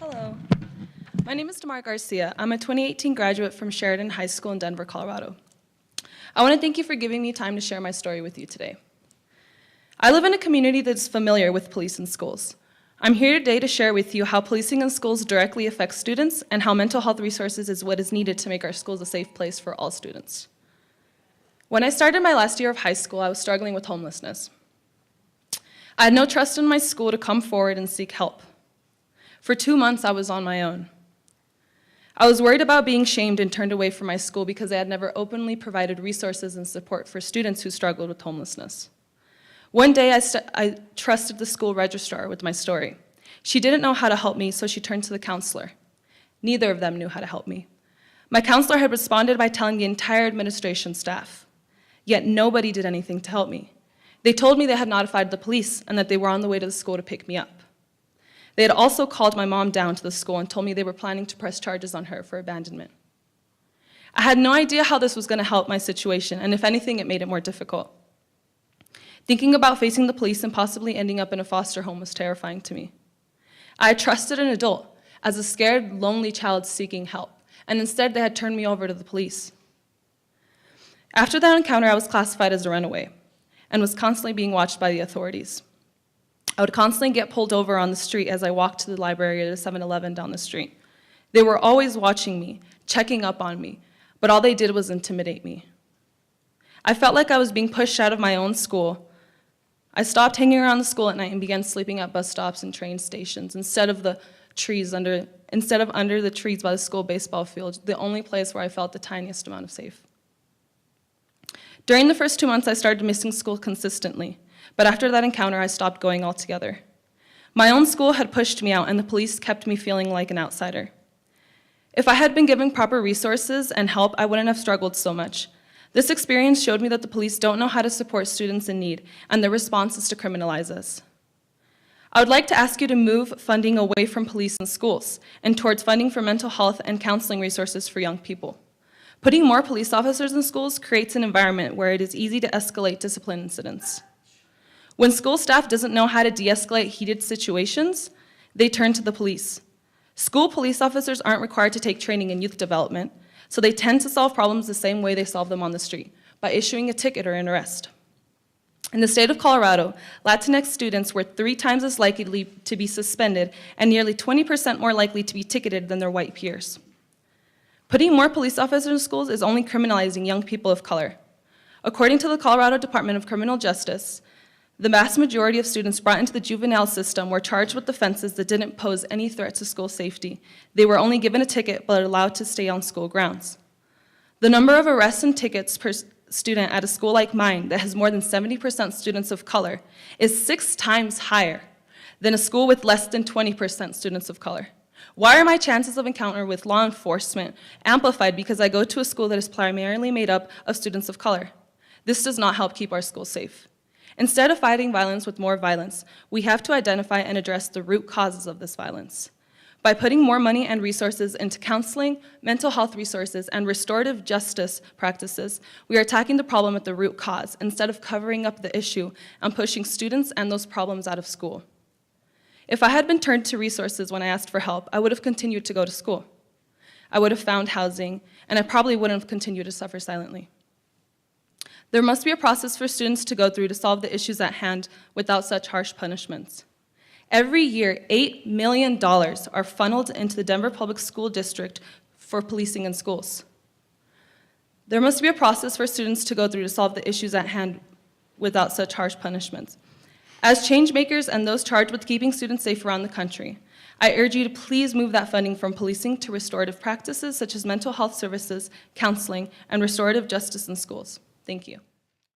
Hello, my name is Damar Garcia. I'm a 2018 graduate from Cheyenne High School in Denver, Colorado. I want to thank you for giving me time to share my story with you today. I live in a community that's familiar with police in schools. I'm here today to share with you how policing in schools directly affects students and how mental health resources is what is needed to make our schools a safe place for all students. When I started my last year of high school, I was struggling with homelessness. I had no trust in my school to come forward and seek help. For 2 months, I was on my own. I was worried about being shamed and turned away from my school because I had never openly provided resources and support for students who struggled with homelessness. One day, I trusted the school registrar with my story. She didn't know how to help me, so she turned to the counselor. Neither of them knew how to help me. My counselor had responded by telling the entire administration staff, yet nobody did anything to help me. They told me they had notified the police and that they were on the way to the school to pick me up. They had also called my mom down to the school and told me they were planning to press charges on her for abandonment. I had no idea how this was going to help my situation, and if anything, it made it more difficult. Thinking about facing the police and possibly ending up in a foster home was terrifying to me. I had trusted an adult as a scared, lonely child seeking help, and instead they had turned me over to the police. After that encounter, I was classified as a runaway and was constantly being watched by the authorities. I would constantly get pulled over on the street as I walked to the library or the 7-Eleven down the street. They were always watching me, checking up on me, but all they did was intimidate me. I felt like I was being pushed out of my own school. I stopped hanging around the school at night and began sleeping at bus stops and train stations instead of under the trees by the school baseball field, the only place where I felt the tiniest amount of safe. During the first 2 months, I started missing school consistently, but after that encounter, I stopped going altogether. My own school had pushed me out, and the police kept me feeling like an outsider. If I had been given proper resources and help, I wouldn't have struggled so much. This experience showed me that the police don't know how to support students in need, and their response is to criminalize us. I would like to ask you to move funding away from police and schools and towards funding for mental health and counseling resources for young people. Putting more police officers in schools creates an environment where it is easy to escalate discipline incidents. When school staff doesn't know how to de-escalate heated situations, they turn to the police. School police officers aren't required to take training in youth development, so they tend to solve problems the same way they solve them on the street, by issuing a ticket or an arrest. In the state of Colorado, Latinx students were 3 times as likely to be suspended and nearly 20% more likely to be ticketed than their white peers. Putting more police officers in schools is only criminalizing young people of color. According to the Colorado Department of Criminal Justice, the vast majority of students brought into the juvenile system were charged with offenses that didn't pose any threat to school safety. They were only given a ticket but allowed to stay on school grounds. The number of arrests and tickets per student at a school like mine that has more than 70% students of color is 6 times higher than a school with less than 20% students of color. Why are my chances of encounter with law enforcement amplified because I go to a school that is primarily made up of students of color? This does not help keep our schools safe. Instead of fighting violence with more violence, we have to identify and address the root causes of this violence. By putting more money and resources into counseling, mental health resources, and restorative justice practices, we are attacking the problem at the root cause instead of covering up the issue and pushing students and those problems out of school. If I had been turned to resources when I asked for help, I would have continued to go to school. I would have found housing, and I probably wouldn't have continued to suffer silently. There must be a process for students to go through to solve the issues at hand without such harsh punishments. Every year, $8 million are funneled into the Denver Public School District for policing in schools. There must be a process for students to go through to solve the issues at hand without such harsh punishments. As change makers and those charged with keeping students safe around the country, I urge you to please move that funding from policing to restorative practices such as mental health services, counseling, and restorative justice in schools. Thank you.